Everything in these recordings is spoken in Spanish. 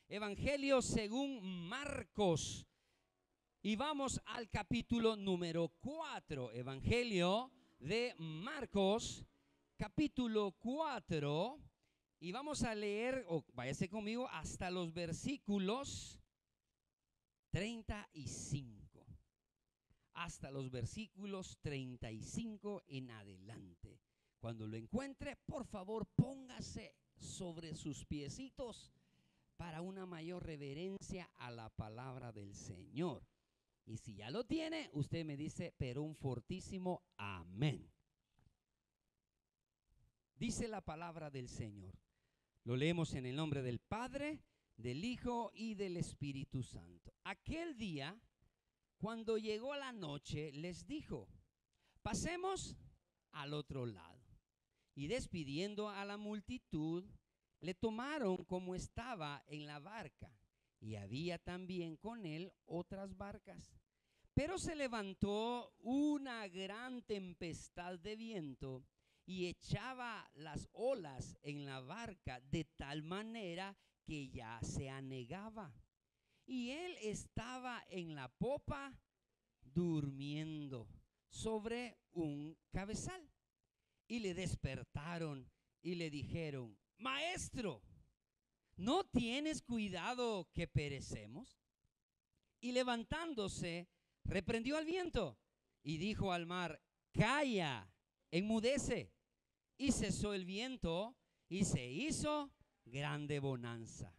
Evangelio según Marcos. Y vamos al capítulo número 4. Evangelio de Marcos, capítulo 4. Y vamos a leer, váyase conmigo, hasta los versículos 35. Hasta los versículos 35 en adelante. Cuando lo encuentre, por favor, póngase sobre sus piecitos para una mayor reverencia a la palabra del Señor. Y si ya lo tiene, usted me dice, pero un fortísimo amén. Dice la palabra del Señor. Lo leemos en el nombre del Padre, del Hijo y del Espíritu Santo. Aquel día, cuando llegó la noche, les dijo: pasemos al otro lado. Y despidiendo a la multitud, le tomaron como estaba en la barca, y había también con él otras barcas. Pero se levantó una gran tempestad de viento y echaba las olas en la barca de tal manera que ya se anegaba. Y él estaba en la popa durmiendo sobre un cabezal. Y le despertaron y le dijeron: Maestro, ¿no tienes cuidado que perecemos? Y levantándose, reprendió al viento y dijo al mar: calla, enmudece. Y cesó el viento y se hizo grande bonanza.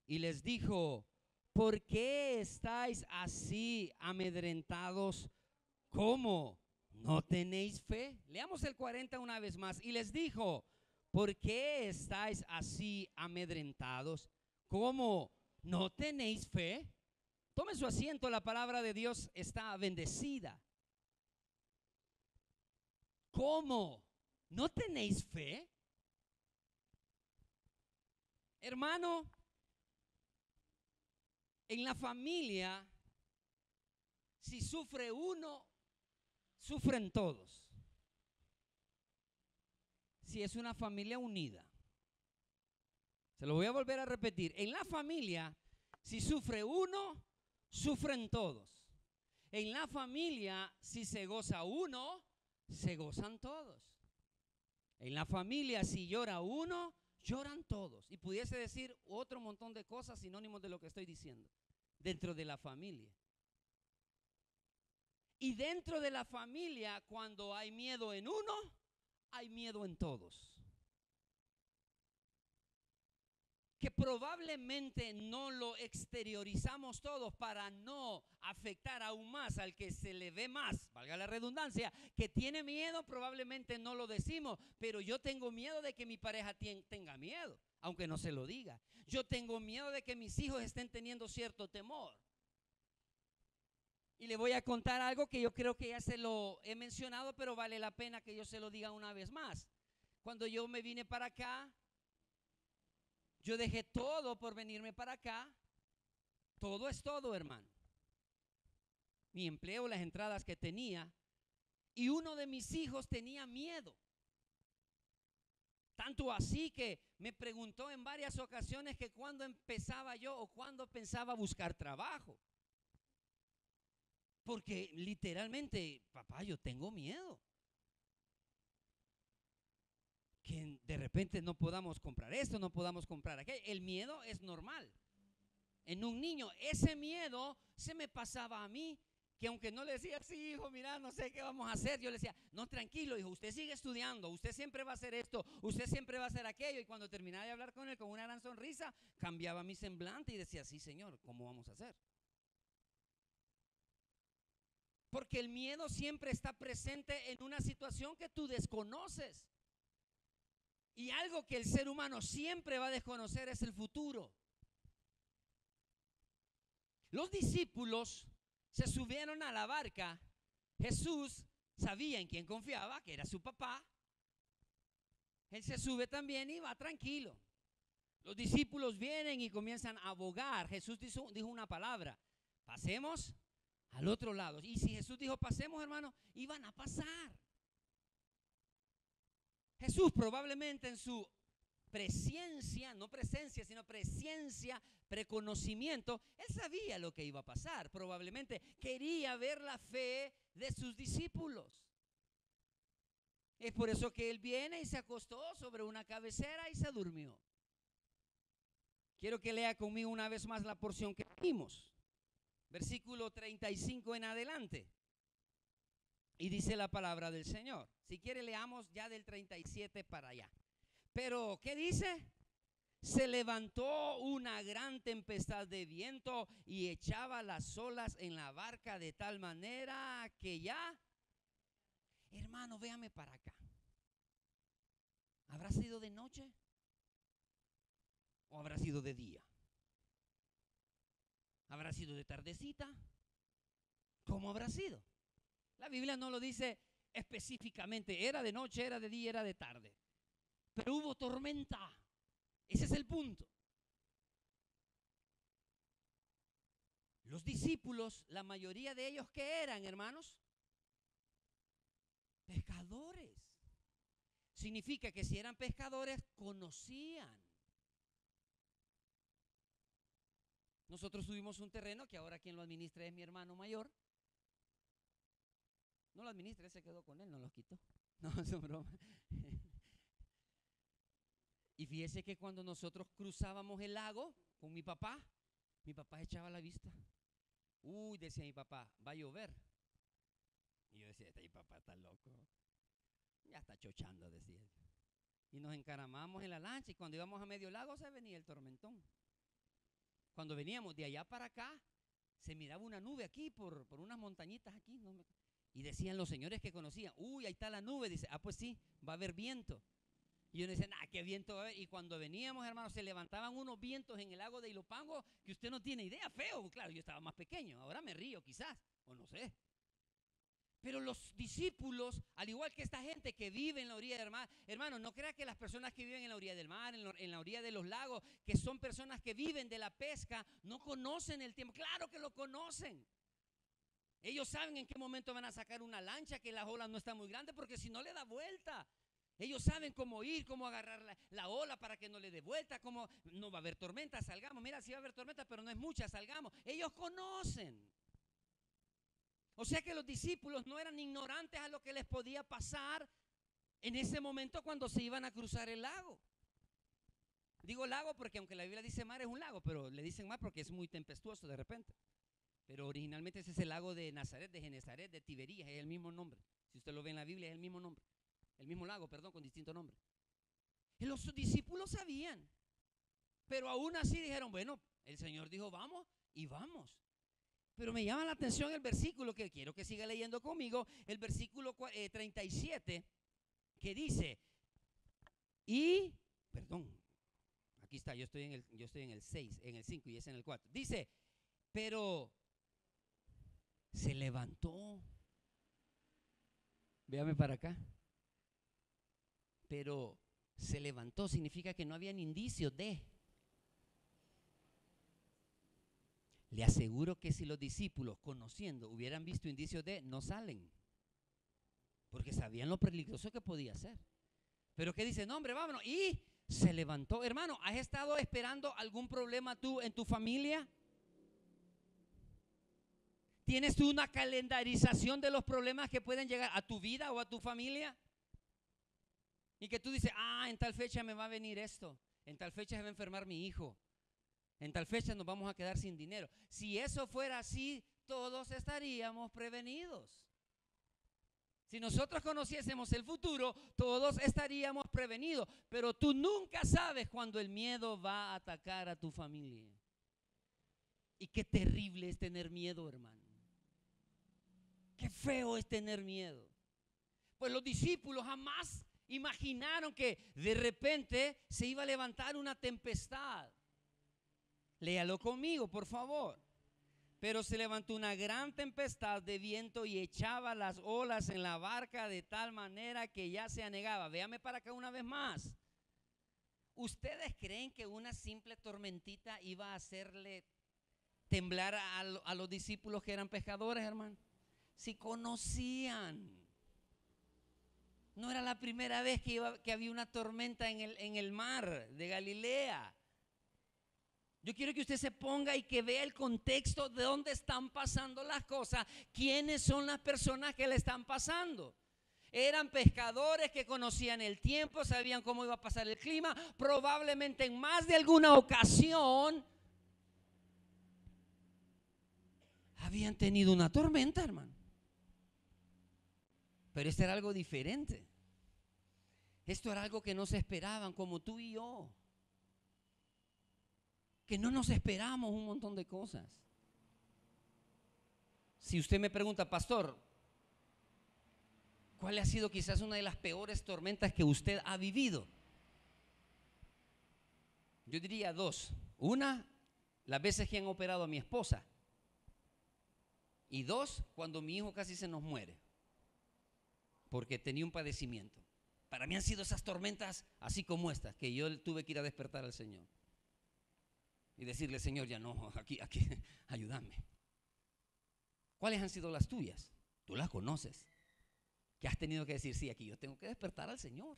Y les dijo: ¿por qué estáis así amedrentados? ¿Cómo? ¿No tenéis fe? Leamos el 40 una vez más. Y les dijo: ¿por qué estáis así amedrentados? ¿Cómo? ¿No tenéis fe? Tome su asiento, la palabra de Dios está bendecida. ¿Cómo? ¿No tenéis fe? Hermano, en la familia, si sufre uno, sufren todos. Si es una familia unida. Se lo voy a volver a repetir. En la familia, si sufre uno, sufren todos. En la familia, si se goza uno, se gozan todos. En la familia, si llora uno, lloran todos. Y pudiese decir otro montón de cosas sinónimos de lo que estoy diciendo. Dentro de la familia. Y dentro de la familia, cuando hay miedo en uno, hay miedo en todos. Que probablemente no lo exteriorizamos todos para no afectar aún más al que se le ve más, valga la redundancia, que tiene miedo. Probablemente no lo decimos, pero yo tengo miedo de que mi pareja tenga miedo, aunque no se lo diga. Yo tengo miedo de que mis hijos estén teniendo cierto temor. Y le voy a contar algo que yo creo que ya se lo he mencionado, pero vale la pena que yo se lo diga una vez más. Cuando yo me vine para acá, yo dejé todo por venirme para acá. Todo es todo, hermano. Mi empleo, las entradas que tenía. Y uno de mis hijos tenía miedo. Tanto así que me preguntó en varias ocasiones que cuándo empezaba yo o cuándo pensaba buscar trabajo. Porque literalmente, papá, yo tengo miedo. Que de repente no podamos comprar esto, no podamos comprar aquello. El miedo es normal. En un niño, ese miedo se me pasaba a mí, que aunque no le decía: sí, hijo, mira, no sé qué vamos a hacer, yo le decía: no, tranquilo, hijo, usted sigue estudiando, usted siempre va a hacer esto, usted siempre va a hacer aquello. Y cuando terminaba de hablar con él con una gran sonrisa, cambiaba mi semblante y decía: sí, Señor, ¿cómo vamos a hacer? Porque el miedo siempre está presente en una situación que tú desconoces. Y algo que el ser humano siempre va a desconocer es el futuro. Los discípulos se subieron a la barca. Jesús sabía en quién confiaba, que era su papá. Él se sube también y va tranquilo. Los discípulos vienen y comienzan a bogar. Jesús dijo una palabra: pasemos al otro lado. Y si Jesús dijo pasemos, hermano, iban a pasar. Jesús probablemente en su presciencia, no presencia, sino presciencia, preconocimiento. Él sabía lo que iba a pasar. Probablemente quería ver la fe de sus discípulos. Es por eso que él viene y se acostó sobre una cabecera y se durmió. Quiero que lea conmigo una vez más la porción que vimos. Versículo 35 en adelante. Y dice la palabra del Señor. Si quiere leamos ya del 37 para allá. Pero, ¿qué dice? Se levantó una gran tempestad de viento y echaba las olas en la barca de tal manera que ya... Hermano, véame para acá. ¿Habrá sido de noche? ¿O habrá sido de día? ¿Habrá sido de tardecita? ¿Cómo habrá sido? La Biblia no lo dice específicamente. Era de noche, era de día, era de tarde. Pero hubo tormenta. Ese es el punto. Los discípulos, la mayoría de ellos, ¿qué eran, hermanos? Pescadores. Significa que si eran pescadores, conocían. Nosotros tuvimos un terreno que ahora quien lo administra es mi hermano mayor. No lo administra, él se quedó con él, no los quitó. No, es broma. Y fíjese que cuando nosotros cruzábamos el lago con mi papá echaba la vista. Uy, decía mi papá, va a llover. Y yo decía, mi papá está loco. Ya está chochando, decía él. Y nos encaramamos en la lancha y cuando íbamos a medio lago se venía el tormentón. Cuando veníamos de allá para acá, se miraba una nube aquí por unas montañitas aquí. Y decían los señores que conocían, uy, ahí está la nube. Dice, pues sí, va a haber viento. Y yo decía, qué viento va a haber. Y cuando veníamos, hermanos, se levantaban unos vientos en el lago de Ilopango que usted no tiene idea, feo. Claro, yo estaba más pequeño, ahora me río quizás, o no sé. Pero los discípulos, al igual que esta gente que vive en la orilla del mar, hermano, no crea que las personas que viven en la orilla del mar, en la orilla de los lagos, que son personas que viven de la pesca, no conocen el tiempo. Claro que lo conocen. Ellos saben en qué momento van a sacar una lancha, que las olas no están muy grandes, porque si no le da vuelta. Ellos saben cómo ir, cómo agarrar la ola para que no le dé vuelta, cómo no va a haber tormenta, salgamos. Mira, sí va a haber tormenta, pero no es mucha, salgamos. Ellos conocen. O sea que los discípulos no eran ignorantes a lo que les podía pasar en ese momento cuando se iban a cruzar el lago. Digo lago porque aunque la Biblia dice mar es un lago, pero le dicen mar porque es muy tempestuoso de repente. Pero originalmente ese es el lago de Nazaret, de Genesaret, de Tiberías, es el mismo nombre. Si usted lo ve en la Biblia es el mismo nombre. El mismo lago, perdón, con distinto nombre. Y los discípulos sabían. Pero aún así dijeron, bueno, el Señor dijo vamos y vamos. Pero me llama la atención el versículo que quiero que siga leyendo conmigo, el versículo 37, que dice, aquí está, yo estoy en el 6, en el 5 y es en el 4. Dice, pero se levantó. Véame para acá. Pero se levantó significa que no habían indicios de. Le aseguro que si los discípulos, conociendo, hubieran visto indicios de, no salen. Porque sabían lo peligroso que podía ser. Pero ¿qué dice? No, hombre, vámonos. Y se levantó. Hermano, ¿has estado esperando algún problema tú en tu familia? ¿Tienes tú una calendarización de los problemas que pueden llegar a tu vida o a tu familia? Y que tú dices, en tal fecha me va a venir esto. En tal fecha se va a enfermar mi hijo. En tal fecha nos vamos a quedar sin dinero. Si eso fuera así, todos estaríamos prevenidos. Si nosotros conociésemos el futuro, todos estaríamos prevenidos. Pero tú nunca sabes cuándo el miedo va a atacar a tu familia. Y qué terrible es tener miedo, hermano. Qué feo es tener miedo. Pues los discípulos jamás imaginaron que de repente se iba a levantar una tempestad. Léalo conmigo, por favor. Pero se levantó una gran tempestad de viento y echaba las olas en la barca de tal manera que ya se anegaba. Véame para acá una vez más. ¿Ustedes creen que una simple tormentita iba a hacerle temblar a los discípulos que eran pescadores, hermano? Si conocían. No era la primera vez que había una tormenta en el mar de Galilea. Yo quiero que usted se ponga y que vea el contexto de dónde están pasando las cosas. ¿Quiénes son las personas que le están pasando? Eran pescadores que conocían el tiempo, sabían cómo iba a pasar el clima. Probablemente en más de alguna ocasión habían tenido una tormenta, hermano. Pero esto era algo diferente. Esto era algo que no se esperaban, como tú y yo. Que no nos esperamos un montón de cosas. Si usted me pregunta, pastor, ¿cuál ha sido quizás una de las peores tormentas que usted ha vivido? Yo diría dos. Una, las veces que han operado a mi esposa. Y dos, cuando mi hijo casi se nos muere, porque tenía un padecimiento. Para mí han sido esas tormentas así como estas, que yo tuve que ir a despertar al Señor y decirle, Señor, ya no, aquí, ayúdame. ¿Cuáles han sido las tuyas? Tú las conoces. Que has tenido que decir, sí, aquí yo tengo que despertar al Señor.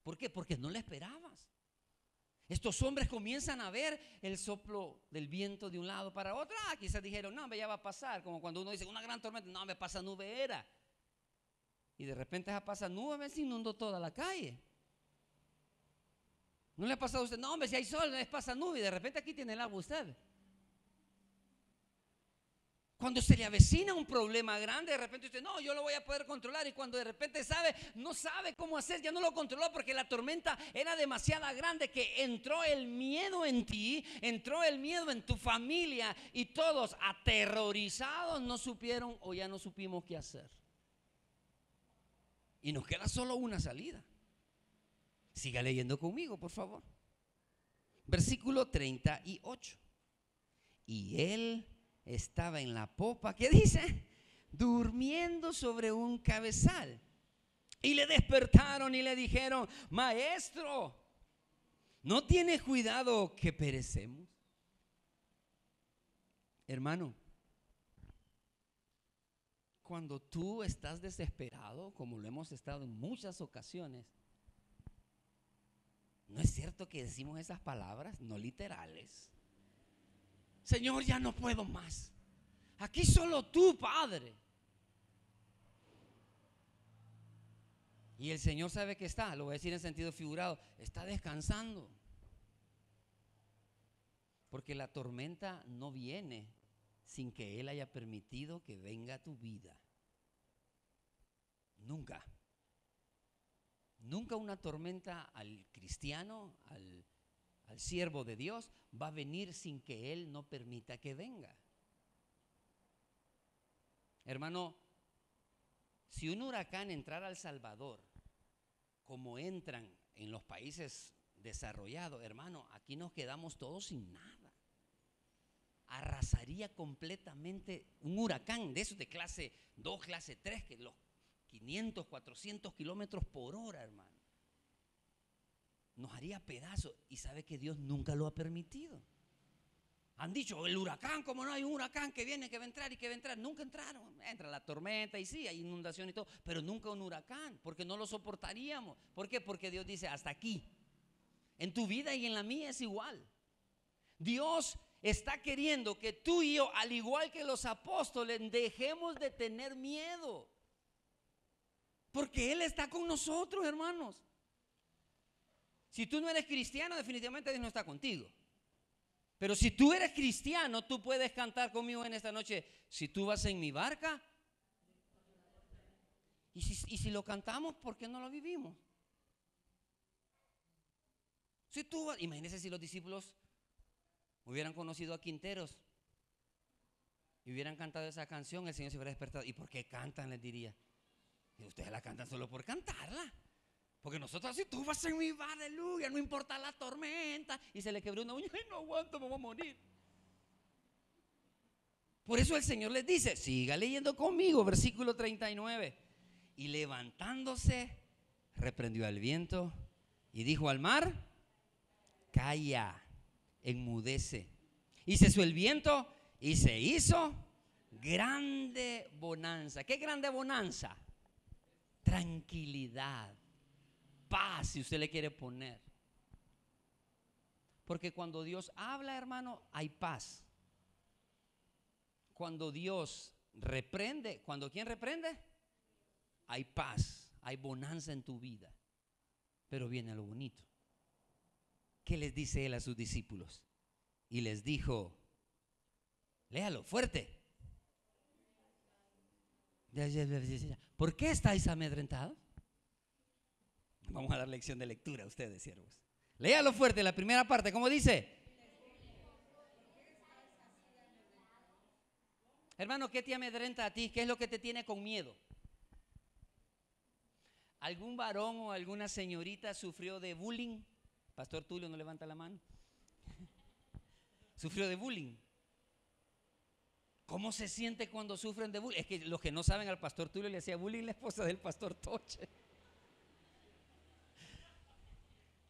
¿Por qué? Porque no le esperabas. Estos hombres comienzan a ver el soplo del viento de un lado para otro. Quizás dijeron, no, ya va a pasar. Como cuando uno dice, una gran tormenta, no, me pasa nubera. Y de repente esa pasa nube, se inundó toda la calle. ¿No le ha pasado a usted? No, hombre, si hay sol, es pasa nube. Y de repente aquí tiene el agua usted. Cuando se le avecina un problema grande, de repente usted, no, yo lo voy a poder controlar. Y cuando de repente no sabe cómo hacer, ya no lo controló porque la tormenta era demasiado grande, que entró el miedo en ti, entró el miedo en tu familia, y todos aterrorizados no supieron o ya no supimos qué hacer. Y nos queda solo una salida. Siga leyendo conmigo, por favor. Versículo 38. Y él estaba en la popa, ¿qué dice? Durmiendo sobre un cabezal. Y le despertaron y le dijeron, maestro, ¿no tienes cuidado que perecemos? Hermano, cuando tú estás desesperado, como lo hemos estado en muchas ocasiones, ¿no es cierto que decimos esas palabras no literales? Señor, ya no puedo más. Aquí solo tú, Padre. Y el Señor sabe que está, lo voy a decir en sentido figurado, está descansando. Porque la tormenta no viene sin que Él haya permitido que venga a tu vida. Nunca. Nunca una tormenta al cristiano, al siervo de Dios, va a venir sin que Él no permita que venga. Hermano, si un huracán entrara a El Salvador, como entran en los países desarrollados, hermano, aquí nos quedamos todos sin nada. Arrasaría completamente un huracán de esos de clase 2, clase 3, que los 500, 400 kilómetros por hora, hermano, nos haría pedazos. Y sabe que Dios nunca lo ha permitido. Han dicho, el huracán, como no hay un huracán que viene, que va a entrar y que va a entrar. Nunca entraron. Entra la tormenta y sí, hay inundación y todo, pero nunca un huracán, porque no lo soportaríamos. ¿Por qué? Porque Dios dice, hasta aquí. En tu vida y en la mía es igual. Dios está queriendo que tú y yo, al igual que los apóstoles, dejemos de tener miedo, porque Él está con nosotros, hermanos. Si tú no eres cristiano, definitivamente Dios no está contigo. Pero si tú eres cristiano, tú puedes cantar conmigo en esta noche, si tú vas en mi barca. Y si lo cantamos, ¿por qué no lo vivimos? Si tú vas, imagínense si los discípulos hubieran conocido a Quinteros y hubieran cantado esa canción, el Señor se hubiera despertado. ¿Y por qué cantan? Les diría. Y ustedes la cantan solo por cantarla. Porque nosotros, si tú vas en mi barca, aleluya, no importa la tormenta. Y se le quebró una uña, ay, no aguanto, me voy a morir. Por eso el Señor les dice, siga leyendo conmigo, versículo 39. Y levantándose, reprendió al viento y dijo al mar, calla, enmudece. Y cesó el viento y se hizo grande bonanza. ¿Qué grande bonanza? Tranquilidad. paz, si usted le quiere poner. Porque cuando Dios habla, hermano, hay paz. Cuando Dios reprende, cuando ¿quién reprende? Hay paz, hay bonanza en tu vida. Pero viene lo bonito. ¿Qué les dice él a sus discípulos? Y les dijo, léalo fuerte. ¿Por qué estáis amedrentados? Vamos a dar lección de lectura a ustedes, siervos. Léalo fuerte, la primera parte, ¿cómo dice? Hermano, ¿qué te amedrenta a ti? ¿Qué es lo que te tiene con miedo? ¿Algún varón o alguna señorita sufrió de bullying? Pastor Tulio, no levanta la mano. ¿Sufrió de bullying? ¿Cómo se siente cuando sufren de bullying? Es que los que no saben, al pastor Tulio le hacía bullying la esposa del pastor Toche.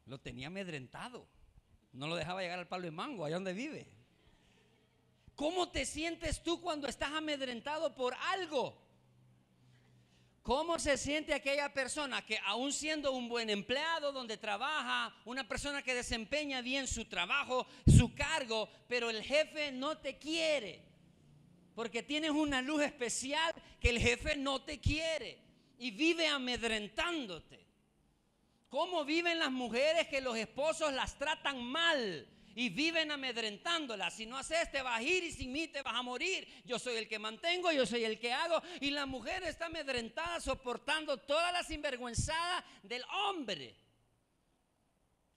Lo tenía amedrentado. No lo dejaba llegar al palo de mango, allá donde vive. ¿Cómo te sientes tú cuando estás amedrentado por algo? ¿Cómo se siente aquella persona que aún siendo un buen empleado donde trabaja, una persona que desempeña bien su trabajo, su cargo, pero el jefe no te quiere? Porque tienes una luz especial que el jefe no te quiere y vive amedrentándote. ¿Cómo viven las mujeres que los esposos las tratan mal y viven amedrentándolas? Si no haces, te vas a ir y sin mí te vas a morir. Yo soy el que mantengo, yo soy el que hago. Y la mujer está amedrentada soportando toda la sinvergüenzada del hombre.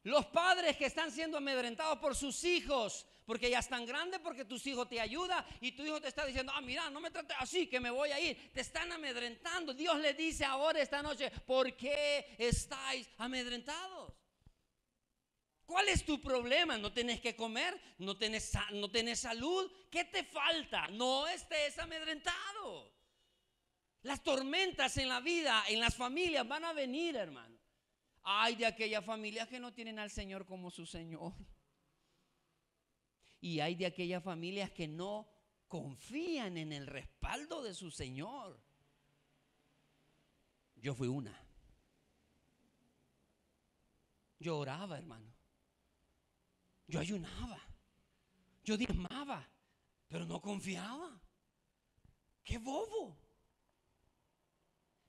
Los padres que están siendo amedrentados por sus hijos, porque ya están grandes, porque tus hijos te ayudan y tu hijo te está diciendo, mira, no me trates así, que me voy a ir. Te están amedrentando. Dios le dice ahora esta noche, ¿por qué estáis amedrentados? ¿Cuál es tu problema? ¿No tenés que comer? ¿No tenés salud? ¿Qué te falta? No estés amedrentado. Las tormentas en la vida, en las familias van a venir, hermano. Hay de aquellas familias que no tienen al Señor como su Señor. Y hay de aquellas familias que no confían en el respaldo de su Señor. Yo fui una. Yo oraba, hermano. Yo ayunaba. Yo diezmaba. Pero no confiaba. ¡Qué bobo!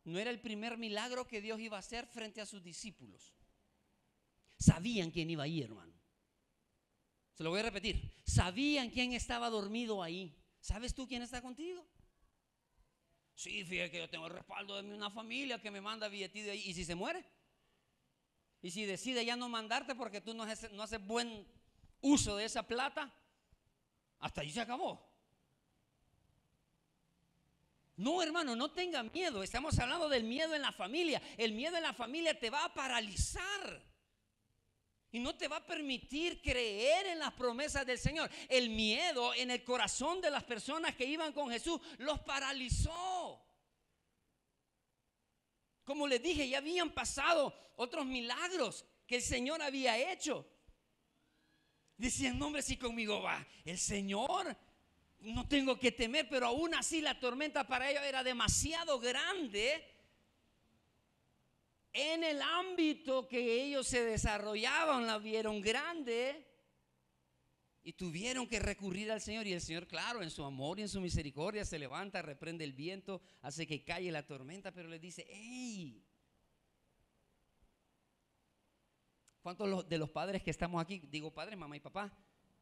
No era el primer milagro que Dios iba a hacer frente a sus discípulos. Sabían quién iba ahí, hermano. Se lo voy a repetir. Sabían quién estaba dormido ahí. ¿Sabes tú quién está contigo? Sí, fíjate que yo tengo el respaldo de una familia que me manda billetito de ahí. ¿Y si se muere? ¿Y si decide ya no mandarte porque tú no haces buen uso de esa plata? Hasta ahí se acabó. No, hermano, no tenga miedo. Estamos hablando del miedo en la familia. El miedo en la familia te va a paralizar y no te va a permitir creer en las promesas del Señor. El miedo en el corazón de las personas que iban con Jesús los paralizó. Como les dije, ya habían pasado otros milagros que el Señor había hecho. Decían, no, hombre, si conmigo va el Señor, no tengo que temer. Pero aún así la tormenta para ellos era demasiado grande en el ámbito que ellos se desarrollaban. La vieron grande y tuvieron que recurrir al Señor. Y el Señor, claro, en su amor y en su misericordia, se levanta, reprende el viento, hace que calle la tormenta, pero les dice, hey, ¿cuántos de los padres que estamos aquí, digo padres, mamá y papá,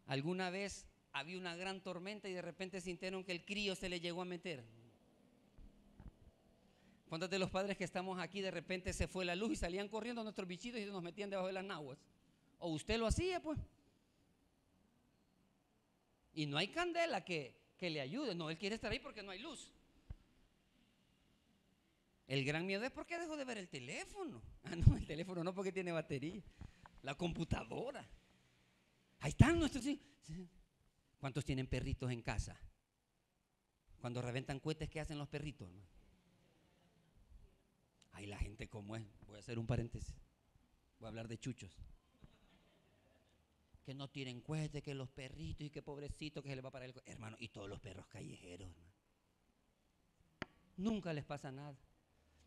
alguna vez había una gran tormenta y de repente sintieron que el crío se le llegó a meter? ¿Cuántos de los padres que estamos aquí de repente se fue la luz y salían corriendo nuestros bichitos y nos metían debajo de las naguas? ¿O usted lo hacía, pues? Y no hay candela que le ayude. No, él quiere estar ahí porque no hay luz. El gran miedo es porque dejó de ver el teléfono. No, el teléfono no, porque tiene batería. La computadora. Ahí están nuestros hijos. ¿Cuántos tienen perritos en casa? Cuando reventan cohetes, ¿qué hacen los perritos, hermano? Ay, la gente como es. Voy a hacer un paréntesis. Voy a hablar de chuchos. Que no tiren cohetes, que los perritos y que pobrecito que se les va a parar el cohete. Hermano, y todos los perros callejeros, hermano. Nunca les pasa nada.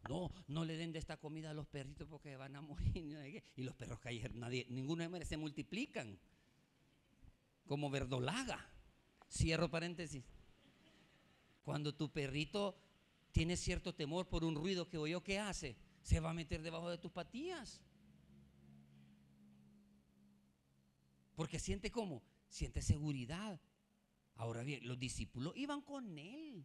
No, no le den de esta comida a los perritos porque van a morir. Y los perros callejeros, ninguno de ellos se multiplican como verdolaga. Cierro paréntesis. Cuando tu perrito tiene cierto temor por un ruido que oyó, ¿qué hace? Se va a meter debajo de tus patillas. Porque siente ¿cómo? Siente seguridad. Ahora bien, los discípulos iban con él.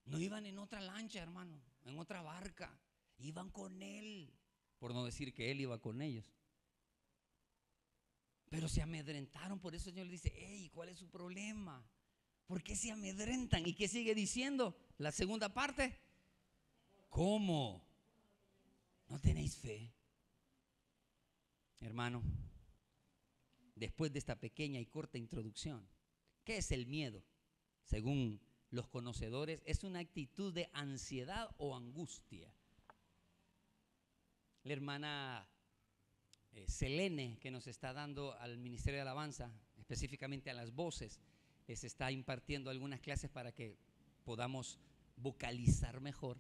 No iban en otra lancha, hermano, en otra barca. Iban con él. Por no decir que él iba con ellos. Pero se amedrentaron. Por eso el Señor le dice: hey, ¿cuál es su problema? ¿Por qué se amedrentan? ¿Y qué sigue diciendo? La segunda parte. ¿Cómo? ¿No tenéis fe? Hermano, después de esta pequeña y corta introducción, ¿qué es el miedo? Según los conocedores, es una actitud de ansiedad o angustia. La hermana Selene, que nos está dando al Ministerio de Alabanza, específicamente a las voces, les está impartiendo algunas clases para que podamos vocalizar mejor.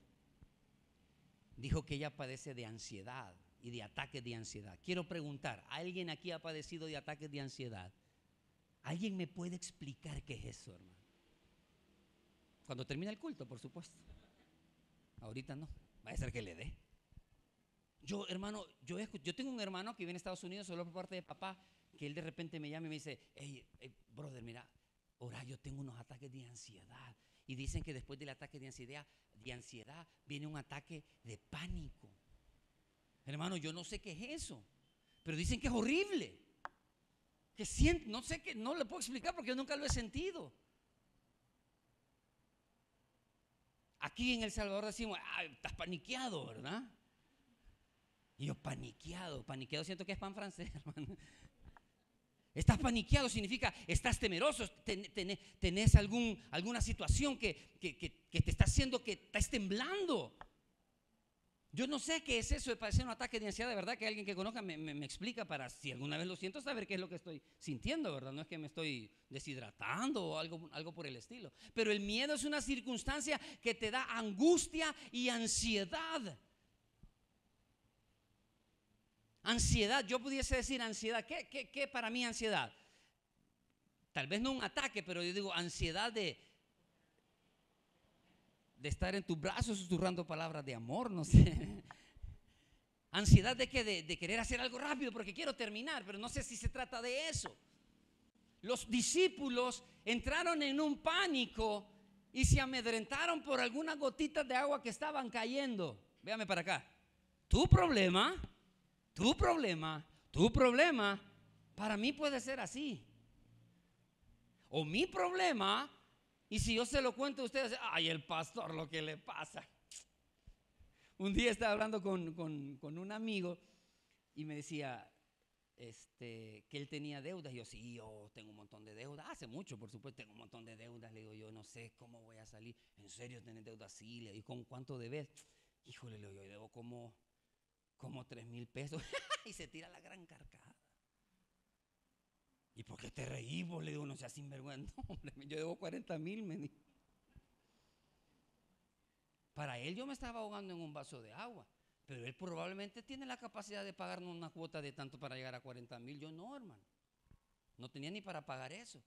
Dijo que ella padece de ansiedad y de ataques de ansiedad. Quiero preguntar, ¿alguien aquí ha padecido de ataques de ansiedad? ¿Alguien me puede explicar qué es eso, hermano? Cuando termine el culto, por supuesto. Ahorita no, va a ser que le dé. Yo, hermano, yo tengo un hermano que vive en Estados Unidos, solo por parte de papá, que él de repente me llama y me dice: hey, brother, mira, ahora yo tengo unos ataques de ansiedad. Y dicen que después del ataque de ansiedad viene un ataque de pánico. Hermano, yo no sé qué es eso, pero dicen que es horrible. Que siente, no sé qué, no le puedo explicar porque yo nunca lo he sentido. Aquí en El Salvador decimos: estás paniqueado, ¿verdad? Y yo, paniqueado siento que es pan francés, hermano. Estás paniqueado significa estás temeroso, tenés alguna situación que te está haciendo que estás temblando. Yo no sé qué es eso de padecer un ataque de ansiedad. De verdad que alguien que conozca me explica, para si alguna vez lo siento, saber qué es lo que estoy sintiendo, ¿verdad? No es que me estoy deshidratando o algo por el estilo. Pero el miedo es una circunstancia que te da angustia y ansiedad. Ansiedad, yo pudiese decir ansiedad. ¿Qué para mí ansiedad? Tal vez no un ataque, pero yo digo ansiedad de estar en tus brazos susurrando palabras de amor, no sé. Ansiedad de querer hacer algo rápido porque quiero terminar, pero no sé si se trata de eso. Los discípulos entraron en un pánico y se amedrentaron por algunas gotitas de agua que estaban cayendo. Véame para acá. Tu problema para mí puede ser así. O mi problema, y si yo se lo cuento a ustedes: ay, el pastor, lo que le pasa. Un día estaba hablando con un amigo y me decía que él tenía deudas. Y yo: sí, yo tengo un montón de deudas. Hace mucho, por supuesto, tengo un montón de deudas. Le digo: yo no sé cómo voy a salir. ¿En serio tenés deudas? Sí. Le digo: ¿con cuánto debes? Híjole, le digo: yo debo como 3,000 pesos. Y se tira la gran carcajada. ¿Y por qué te reí vos? Le digo: no seas sinvergüenza. No, hombre, yo debo 40,000, me dijo. Para él yo me estaba ahogando en un vaso de agua, pero él probablemente tiene la capacidad de pagarnos una cuota de tanto para llegar a 40,000. Yo no, hermano. No tenía ni para pagar eso.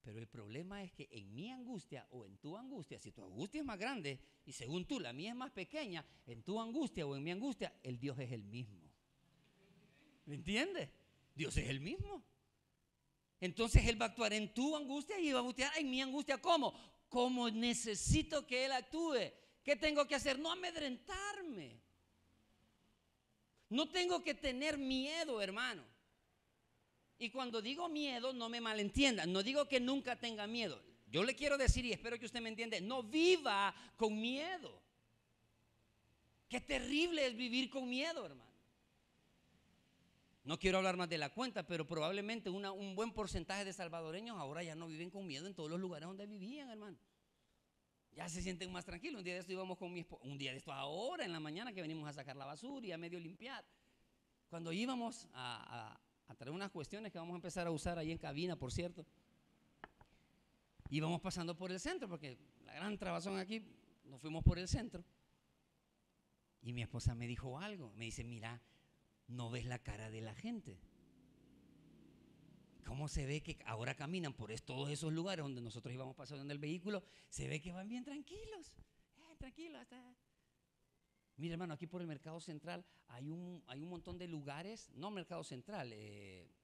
Pero el problema es que en mi angustia o en tu angustia, si tu angustia es más grande y según tú la mía es más pequeña, en tu angustia o en mi angustia, el Dios es el mismo. ¿Me entiendes? Dios es el mismo. Entonces Él va a actuar en tu angustia y va a actuar en mi angustia. ¿Cómo? Como necesito que Él actúe. ¿Qué tengo que hacer? No amedrentarme. No tengo que tener miedo, hermano. Y cuando digo miedo, no me malentiendan. No digo que nunca tenga miedo. Yo le quiero decir, y espero que usted me entienda, no viva con miedo. Qué terrible es vivir con miedo, hermano. No quiero hablar más de la cuenta, pero probablemente un buen porcentaje de salvadoreños ahora ya no viven con miedo en todos los lugares donde vivían, hermano. Ya se sienten más tranquilos. Un día de esto íbamos con mi esposa, un día de esto ahora en la mañana que venimos a sacar la basura y a medio limpiar. Cuando íbamos a traer unas cuestiones que vamos a empezar a usar ahí en cabina, por cierto, íbamos pasando por el centro porque la gran trabazón aquí nos fuimos por el centro. Y mi esposa me dijo algo. Me dice, mira, ¿no ves la cara de la gente? ¿Cómo se ve que ahora caminan por todos esos lugares donde nosotros íbamos pasando en el vehículo? Se ve que van bien tranquilos. Tranquilos hasta... Mira, hermano, aquí por el Mercado Central hay un montón de lugares. No Mercado Central,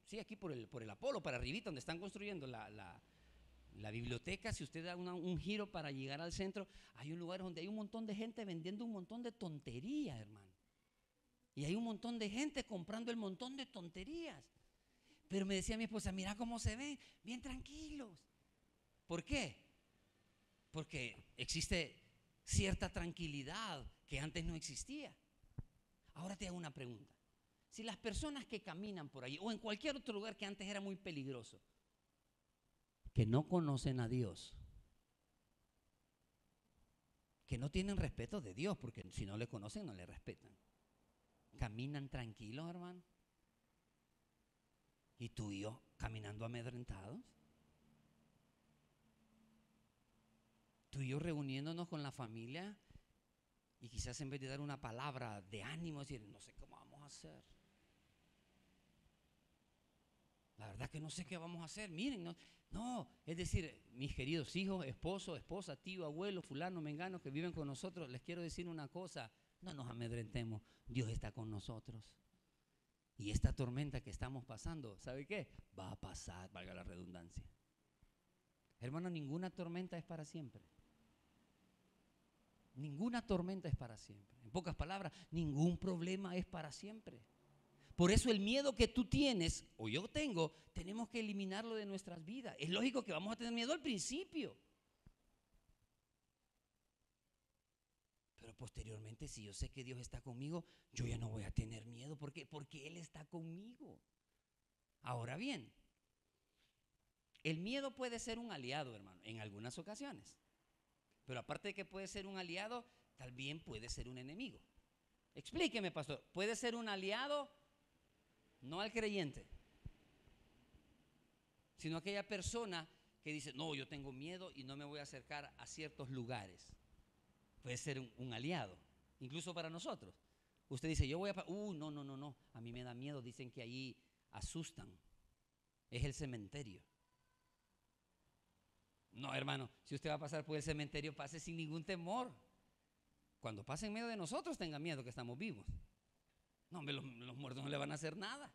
sí, aquí por el Apolo, para arribita, donde están construyendo la biblioteca. Si usted da un giro para llegar al centro, hay un lugar donde hay un montón de gente vendiendo un montón de tonterías, hermano. Y hay un montón de gente comprando el montón de tonterías. Pero me decía mi esposa, mira cómo se ven, bien tranquilos. ¿Por qué? Porque existe cierta tranquilidad que antes no existía. Ahora te hago una pregunta. Si las personas que caminan por ahí o en cualquier otro lugar que antes era muy peligroso, que no conocen a Dios, que no tienen respeto de Dios, porque si no le conocen no le respetan, caminan tranquilos, hermano, y tú y yo caminando amedrentados, tú y yo reuniéndonos con la familia y quizás en vez de dar una palabra de ánimo decir, no sé cómo vamos a hacer. La verdad que no sé qué vamos a hacer. Miren, no, es decir, mis queridos hijos, esposo, esposa, tío, abuelo, fulano, mengano que viven con nosotros, les quiero decir una cosa, no nos amedrentemos, Dios está con nosotros. Y esta tormenta que estamos pasando, ¿sabe qué? Va a pasar, valga la redundancia. Hermano, ninguna tormenta es para siempre. Ninguna tormenta es para siempre. En pocas palabras, ningún problema es para siempre. Por eso el miedo que tú tienes, o yo tengo, tenemos que eliminarlo de nuestras vidas. Es lógico que vamos a tener miedo al principio. Pero posteriormente, si yo sé que Dios está conmigo, yo ya no voy a tener miedo. ¿Por qué? Porque Él está conmigo. Ahora bien, el miedo puede ser un aliado, hermano, en algunas ocasiones. Pero aparte de que puede ser un aliado, también puede ser un enemigo. Explíqueme, pastor. ¿Puede ser un aliado? No al creyente, sino a aquella persona que dice, no, yo tengo miedo y no me voy a acercar a ciertos lugares. Puede ser un aliado, incluso para nosotros. Usted dice, yo voy a... no, a mí me da miedo, dicen que ahí asustan. Es el cementerio. No, hermano, si usted va a pasar por el cementerio, pase sin ningún temor. Cuando pase en medio de nosotros, tenga miedo que estamos vivos. No, los muertos no le van a hacer nada.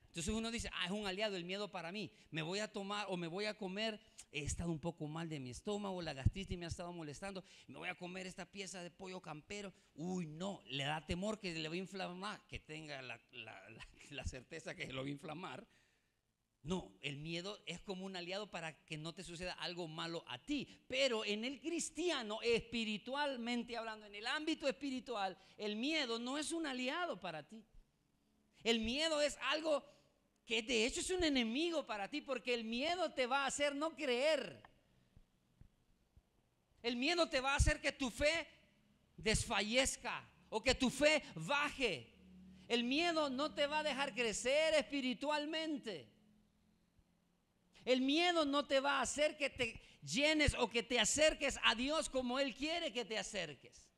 Entonces uno dice, es un aliado el miedo para mí. Me voy a tomar o me voy a comer, he estado un poco mal de mi estómago, la gastritis me ha estado molestando, me voy a comer esta pieza de pollo campero. No, le da temor que le va a inflamar, que tenga la certeza que lo va a inflamar. No, el miedo es como un aliado para que no te suceda algo malo a ti. Pero en el cristiano, espiritualmente hablando, en el ámbito espiritual, el miedo no es un aliado para ti. El miedo es algo que de hecho es un enemigo para ti, porque el miedo te va a hacer no creer. El miedo te va a hacer que tu fe desfallezca o que tu fe baje. El miedo no te va a dejar crecer espiritualmente. El miedo no te va a hacer que te llenes o que te acerques a Dios como Él quiere que te acerques.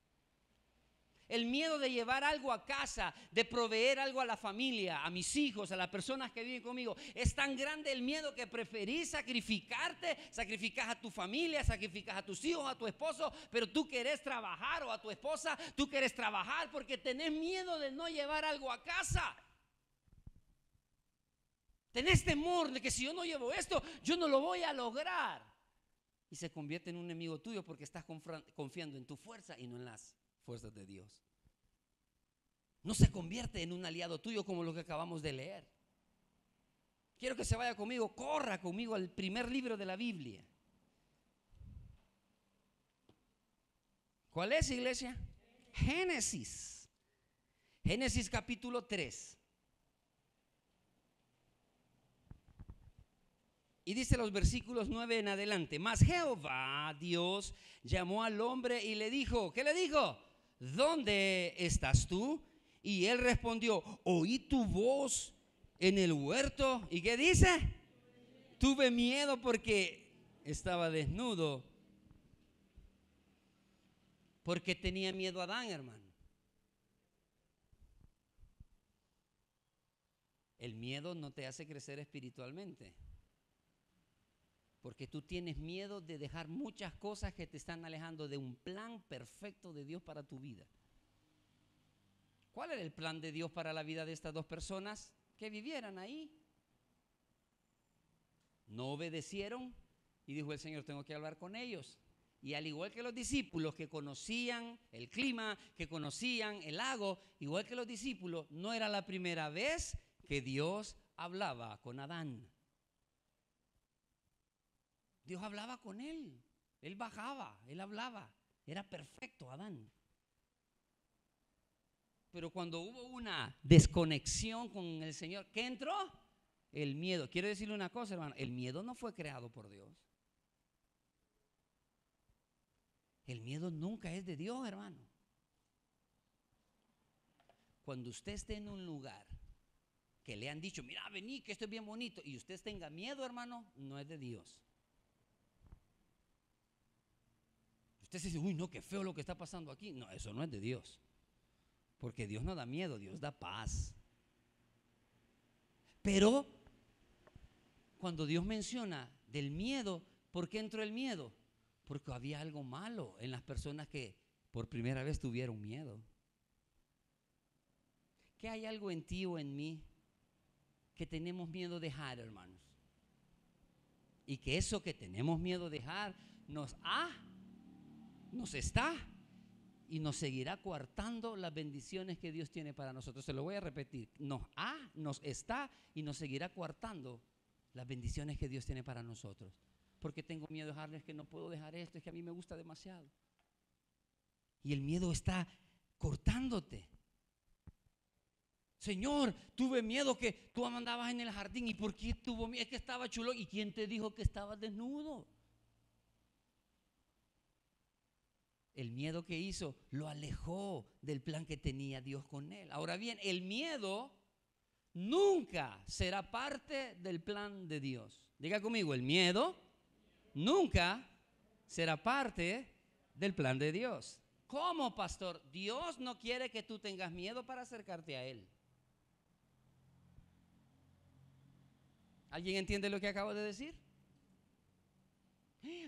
El miedo de llevar algo a casa, de proveer algo a la familia, a mis hijos, a las personas que viven conmigo, es tan grande el miedo que preferís sacrificarte, sacrificas a tu familia, sacrificas a tus hijos, a tu esposo, pero tú querés trabajar, o a tu esposa, tú querés trabajar porque tenés miedo de no llevar algo a casa. Tenés temor de que si yo no llevo esto, yo no lo voy a lograr. Y se convierte en un enemigo tuyo porque estás confiando en tu fuerza y no en las fuerzas de Dios. No se convierte en un aliado tuyo como lo que acabamos de leer. Quiero que se vaya conmigo, corra conmigo al primer libro de la Biblia. ¿Cuál es, iglesia? Génesis. Génesis capítulo 3. Y dice los versículos 9 en adelante. Mas Jehová, Dios, llamó al hombre y le dijo, ¿qué le dijo? ¿Dónde estás tú? Y él respondió, oí tu voz en el huerto. ¿Y qué dice? Tuve miedo porque estaba desnudo Porque tenía miedo a Adán, hermano. El miedo no te hace crecer espiritualmente. Porque tú tienes miedo de dejar muchas cosas que te están alejando de un plan perfecto de Dios para tu vida. ¿Cuál era el plan de Dios para la vida de estas dos personas? Que vivieran ahí. No obedecieron y dijo el Señor, tengo que hablar con ellos. Y al igual que los discípulos que conocían el clima, que conocían el lago, igual que los discípulos, no era la primera vez que Dios hablaba con Adán. Dios hablaba con él. Él bajaba, él hablaba. Era perfecto Adán. Pero cuando hubo una desconexión con el Señor, ¿qué entró? El miedo. Quiero decirle una cosa, hermano. El miedo no fue creado por Dios. El miedo nunca es de Dios, hermano. Cuando usted esté en un lugar que le han dicho, mira, vení, que esto es bien bonito, y usted tenga miedo, hermano, no es de Dios. Usted se dice, uy, no, qué feo lo que está pasando aquí. No, eso no es de Dios. Porque Dios no da miedo, Dios da paz. Pero cuando Dios menciona del miedo, ¿por qué entró el miedo? Porque había algo malo en las personas que por primera vez tuvieron miedo. ¿Qué hay algo en ti o en mí que tenemos miedo de dejar, hermanos? Y que eso que tenemos miedo de dejar nos está y nos seguirá coartando las bendiciones que Dios tiene para nosotros. Se lo voy a repetir. Nos está y nos seguirá coartando las bendiciones que Dios tiene para nosotros. Porque tengo miedo de dejarles, que no puedo dejar esto, es que a mí me gusta demasiado. Y el miedo está cortándote. Señor, tuve miedo que tú andabas en el jardín. ¿Y por qué tuvo miedo? Es que estaba chulo. ¿Y quién te dijo que estabas desnudo? El miedo que hizo lo alejó del plan que tenía Dios con él. Ahora bien, el miedo nunca será parte del plan de Dios. Diga conmigo, el miedo nunca será parte del plan de Dios. ¿Cómo, pastor? Dios no quiere que tú tengas miedo para acercarte a Él. ¿Alguien entiende lo que acabo de decir?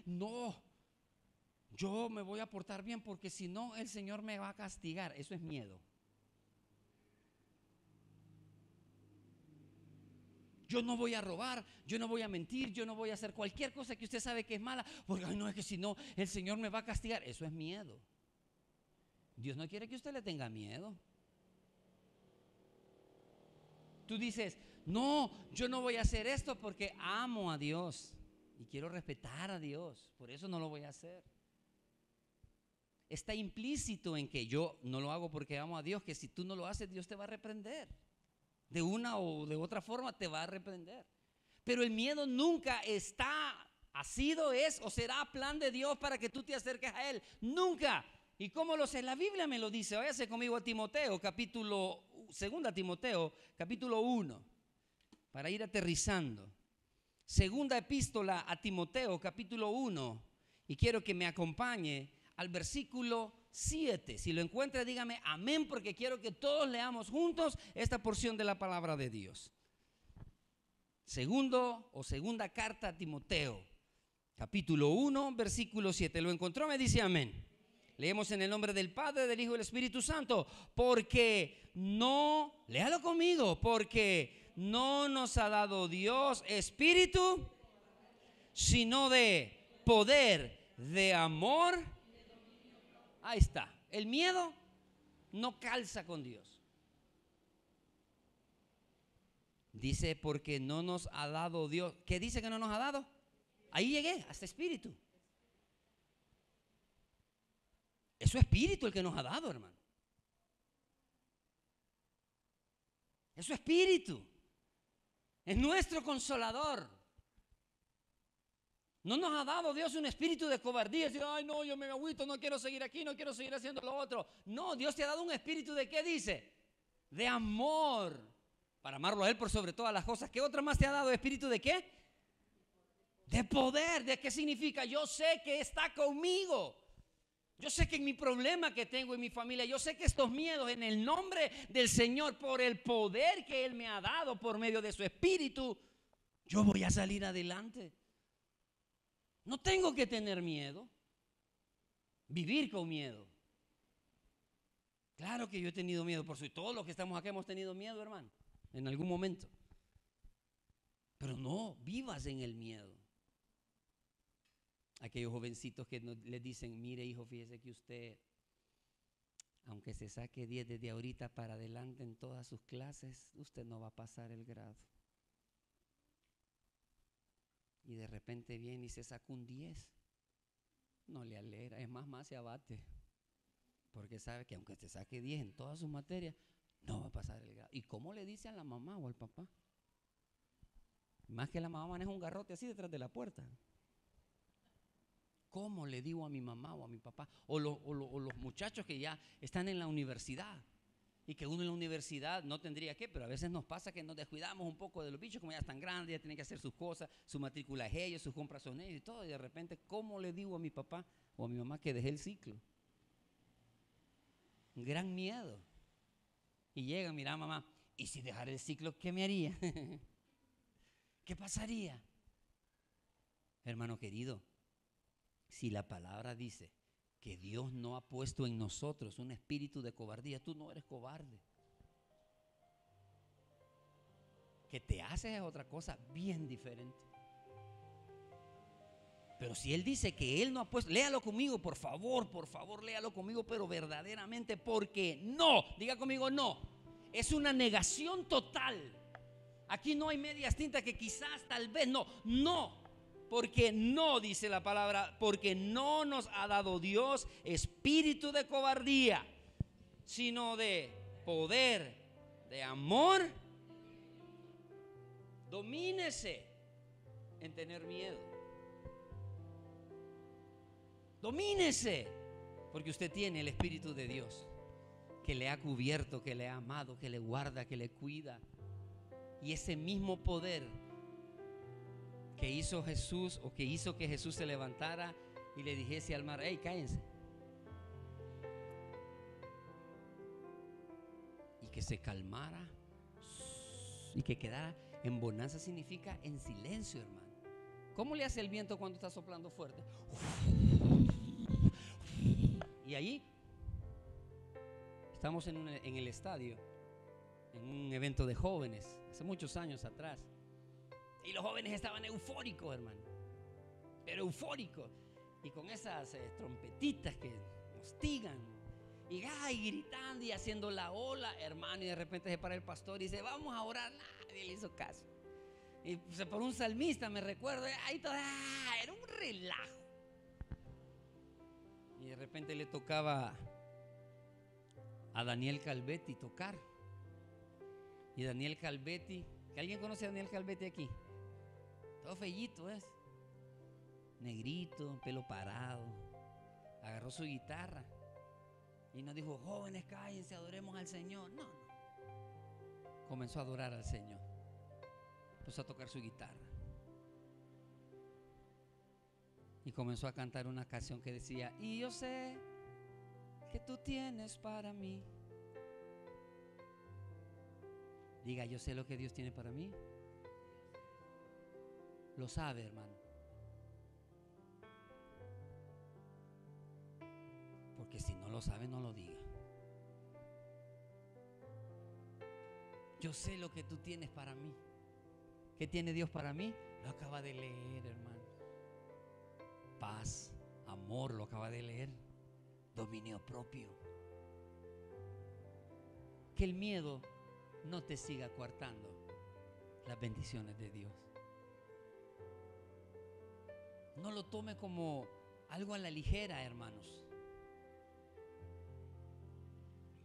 No, yo me voy a portar bien porque si no el Señor me va a castigar. Eso es miedo. Yo no voy a robar, yo no voy a mentir, yo no voy a hacer cualquier cosa que usted sabe que es mala, porque ay, no, es que si no el Señor me va a castigar. Eso es miedo. Dios no quiere que usted le tenga miedo. Tú dices, no, yo no voy a hacer esto porque amo a Dios y quiero respetar a Dios, por eso no lo voy a hacer. Está implícito en que yo no lo hago porque amo a Dios, que si tú no lo haces, Dios te va a reprender. De una o de otra forma te va a reprender. Pero el miedo nunca ha sido, es o será plan de Dios para que tú te acerques a Él. Nunca. ¿Y cómo lo sé? La Biblia me lo dice. Váyase conmigo a Timoteo, segunda Timoteo, capítulo 1, para ir aterrizando. Segunda epístola a Timoteo, capítulo 1, y quiero que me acompañe al versículo 7. Si lo encuentra, dígame amén, porque quiero que todos leamos juntos esta porción de la palabra de Dios. Segunda carta a Timoteo, capítulo 1, versículo 7. ¿Lo encontró? Me dice amén. Leemos en el nombre del Padre, del Hijo y del Espíritu Santo. Porque no, léalo conmigo, porque no nos ha dado Dios espíritu, sino de poder, de amor. Ahí está. El miedo no calza con Dios. Dice porque no nos ha dado Dios. ¿Qué dice que no nos ha dado? Ahí llegué, hasta espíritu. Es su espíritu el que nos ha dado, hermano. Es su espíritu. Es nuestro consolador. No nos ha dado Dios un espíritu de cobardía. Decir, ay no, yo me agüito, no quiero seguir aquí, no quiero seguir haciendo lo otro. No, Dios te ha dado un espíritu de ¿qué dice? De amor. Para amarlo a Él por sobre todas las cosas. ¿Qué otra más te ha dado? ¿Espíritu de qué? De poder. ¿De qué significa? Yo sé que está conmigo. Yo sé que en mi problema que tengo en mi familia, yo sé que estos miedos en el nombre del Señor, por el poder que Él me ha dado por medio de su Espíritu, yo voy a salir adelante. No tengo que tener miedo, vivir con miedo. Claro que yo he tenido miedo, por eso todos los que estamos acá hemos tenido miedo, hermano, en algún momento. Pero no vivas en el miedo. Aquellos jovencitos que les dicen, mire hijo, fíjese que usted, aunque se saque 10 desde ahorita para adelante en todas sus clases, usted no va a pasar el grado. Y de repente viene y se saca un 10. No le alegra, es más se abate. Porque sabe que aunque se saque 10 en todas sus materias, no va a pasar el grado. ¿Y cómo le dice a la mamá o al papá? Más que la mamá maneja un garrote así detrás de la puerta. ¿Cómo le digo a mi mamá o a mi papá? O los muchachos que ya están en la universidad y que uno en la universidad no tendría que, pero a veces nos pasa que nos descuidamos un poco de los bichos, como ya están grandes, ya tienen que hacer sus cosas, su matrícula es ellos, sus compras son ellos y todo, y de repente, ¿cómo le digo a mi papá o a mi mamá que dejé el ciclo? Un gran miedo. Y llegan, mira mamá, ¿y si dejara el ciclo, qué me haría? ¿Qué pasaría? Hermano querido, si la palabra dice que Dios no ha puesto en nosotros un espíritu de cobardía, tú no eres cobarde. Que te haces es otra cosa bien diferente. Pero si Él dice que Él no ha puesto, léalo conmigo, por favor, léalo conmigo, pero verdaderamente, porque no, diga conmigo no, es una negación total. Aquí no hay medias tintas que quizás, tal vez, no. Porque no, dice la palabra, porque no nos ha dado Dios espíritu de cobardía, sino de poder, de amor. Domínese en tener miedo. Domínese, porque usted tiene el Espíritu de Dios, que le ha cubierto, que le ha amado, que le guarda, que le cuida. Y ese mismo poder que hizo Jesús, o que hizo que Jesús se levantara y le dijese al mar, hey, cállense, y que se calmara y que quedara en bonanza, significa en silencio, hermano. ¿Cómo le hace el viento cuando está soplando fuerte? Y ahí estamos en el estadio, en un evento de jóvenes, hace muchos años atrás. Y los jóvenes estaban eufóricos, hermano. Pero eufóricos. Y con esas trompetitas que hostigan. Y gritando y haciendo la ola, hermano. Y de repente se para el pastor y dice, vamos a orar. Nadie le hizo caso. Y se paró un salmista, me recuerdo. Ahí todo, era un relajo. Y de repente le tocaba a Daniel Calvetti tocar. Y Daniel Calvetti, ¿alguien conoce a Daniel Calvetti aquí? Todo fellito es, negrito, pelo parado. Agarró su guitarra y nos dijo, jóvenes, cállense, adoremos al Señor. No. Comenzó a adorar al Señor. Empezó a tocar su guitarra y comenzó a cantar una canción que decía, y yo sé que tú tienes para mí. Diga, yo sé lo que Dios tiene para mí. Lo sabe, hermano. Porque si no lo sabe, no lo diga. Yo sé lo que tú tienes para mí. ¿Qué tiene Dios para mí? Lo acaba de leer, hermano. Paz, amor, lo acaba de leer. Dominio propio. Que el miedo no te siga coartando las bendiciones de Dios. No lo tome como algo a la ligera, hermanos.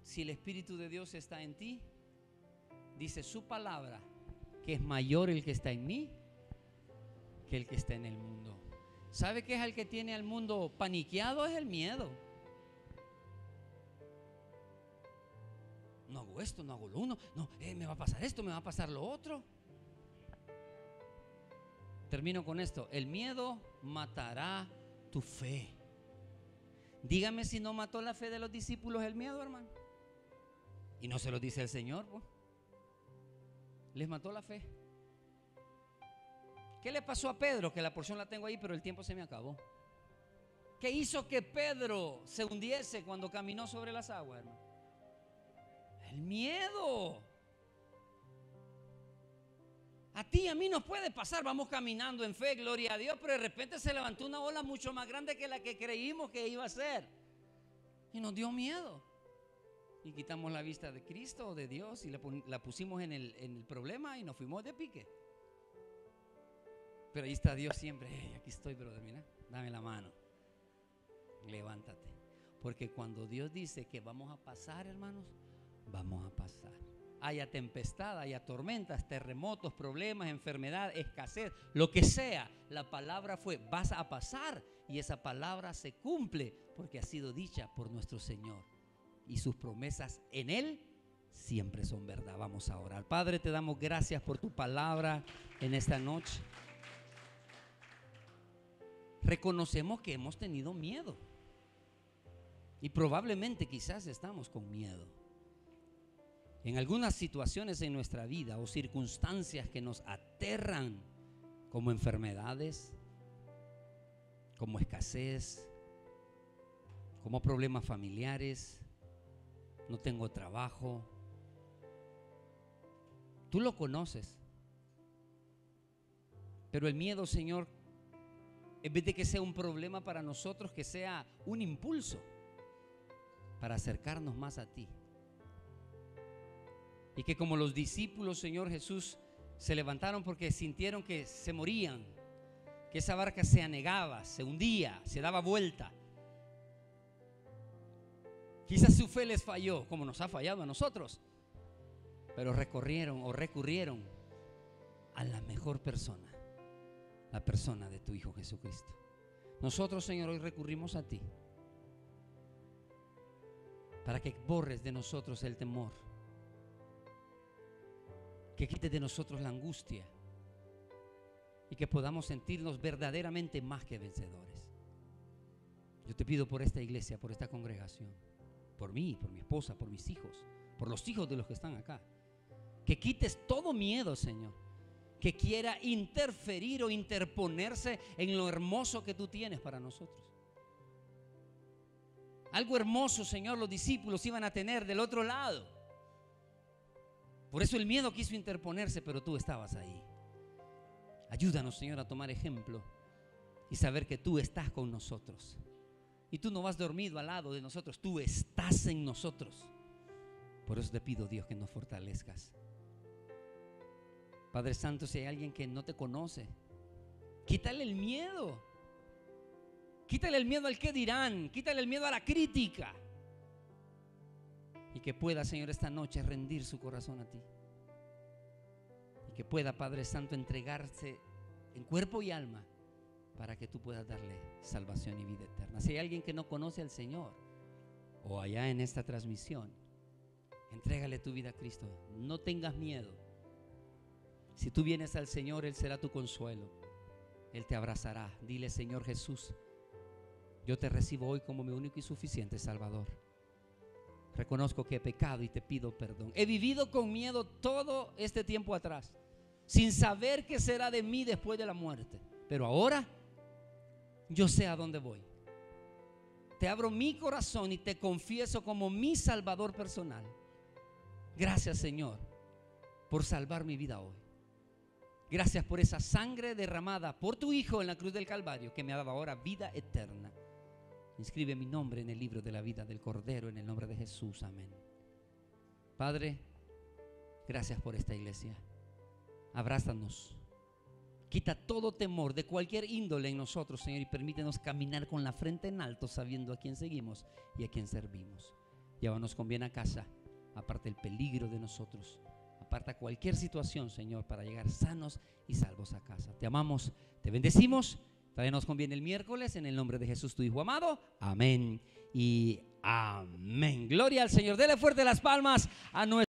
Si el Espíritu de Dios está en ti, dice su palabra, que es mayor el que está en mí que el que está en el mundo. ¿Sabe qué es el que tiene al mundo paniqueado? Es el miedo. No hago esto, no hago lo uno, no, me va a pasar esto, me va a pasar lo otro. Termino con esto. El miedo matará tu fe. Dígame si no mató la fe de los discípulos el miedo, hermano. Y no se lo dice el Señor, pues. Les mató la fe. ¿Qué le pasó a Pedro? Que la porción la tengo ahí, pero el tiempo se me acabó. ¿Qué hizo que Pedro se hundiese cuando caminó sobre las aguas, hermano? El miedo. A ti y a mí nos puede pasar, vamos caminando en fe, gloria a Dios, pero de repente se levantó una ola mucho más grande que la que creímos que iba a ser. Y nos dio miedo. Y quitamos la vista de Cristo o de Dios y la pusimos en el problema y nos fuimos de pique. Pero ahí está Dios siempre. Hey, aquí estoy, brother, mira, dame la mano. Levántate. Porque cuando Dios dice que vamos a pasar, hermanos, vamos a pasar. Haya tempestad, haya tormentas, terremotos, problemas, enfermedad, escasez, lo que sea, la palabra fue, vas a pasar. Y esa palabra se cumple porque ha sido dicha por nuestro Señor. Y sus promesas en Él siempre son verdad. Vamos a orar. Padre, te damos gracias por tu palabra en esta noche. Reconocemos que hemos tenido miedo. Y probablemente quizás estamos con miedo. En algunas situaciones en nuestra vida o circunstancias que nos aterran, como enfermedades, como escasez, como problemas familiares, no tengo trabajo. Tú lo conoces. Pero el miedo, Señor, en vez de que sea un problema para nosotros, que sea un impulso para acercarnos más a ti. Y que como los discípulos, Señor Jesús, se levantaron porque sintieron que se morían, que esa barca se anegaba, se hundía, se daba vuelta. Quizás su fe les falló, como nos ha fallado a nosotros, pero recurrieron a la mejor persona, la persona de tu Hijo Jesucristo. Nosotros, Señor, hoy recurrimos a ti para que borres de nosotros el temor, que quites de nosotros la angustia y que podamos sentirnos verdaderamente más que vencedores. Yo te pido por esta iglesia, por esta congregación, por mí, por mi esposa, por mis hijos, por los hijos de los que están acá, que quites todo miedo, Señor, que quiera interferir o interponerse en lo hermoso que tú tienes para nosotros. Algo hermoso, Señor, los discípulos iban a tener del otro lado. Por eso el miedo quiso interponerse, pero tú estabas ahí. Ayúdanos, Señor, a tomar ejemplo y saber que tú estás con nosotros. Y tú no vas dormido al lado de nosotros, tú estás en nosotros. Por eso te pido, Dios, que nos fortalezcas. Padre Santo, si hay alguien que no te conoce, quítale el miedo. Quítale el miedo al qué dirán, quítale el miedo a la crítica. Y que pueda, Señor, esta noche rendir su corazón a ti. Y que pueda, Padre Santo, entregarse en cuerpo y alma para que tú puedas darle salvación y vida eterna. Si hay alguien que no conoce al Señor o allá en esta transmisión, entrégale tu vida a Cristo. No tengas miedo. Si tú vienes al Señor, Él será tu consuelo. Él te abrazará. Dile: Señor Jesús, yo te recibo hoy como mi único y suficiente Salvador. Reconozco que he pecado y te pido perdón. He vivido con miedo todo este tiempo atrás, sin saber qué será de mí después de la muerte. Pero ahora yo sé a dónde voy. Te abro mi corazón y te confieso como mi Salvador personal. Gracias, Señor, por salvar mi vida hoy. Gracias por esa sangre derramada por tu Hijo en la cruz del Calvario, que me ha dado ahora vida eterna. Inscribe mi nombre en el libro de la vida del Cordero, en el nombre de Jesús, amén. Padre, gracias por esta iglesia. Abrázanos. Quita todo temor de cualquier índole en nosotros, Señor, y permítenos caminar con la frente en alto, sabiendo a quién seguimos y a quién servimos. Llévanos con bien a casa. Aparta el peligro de nosotros. Aparta cualquier situación, Señor, para llegar sanos y salvos a casa. Te amamos, te bendecimos. Tráenos con bien el miércoles en el nombre de Jesús, tu Hijo amado. Amén y amén. Gloria al Señor. Dele fuerte las palmas a nuestro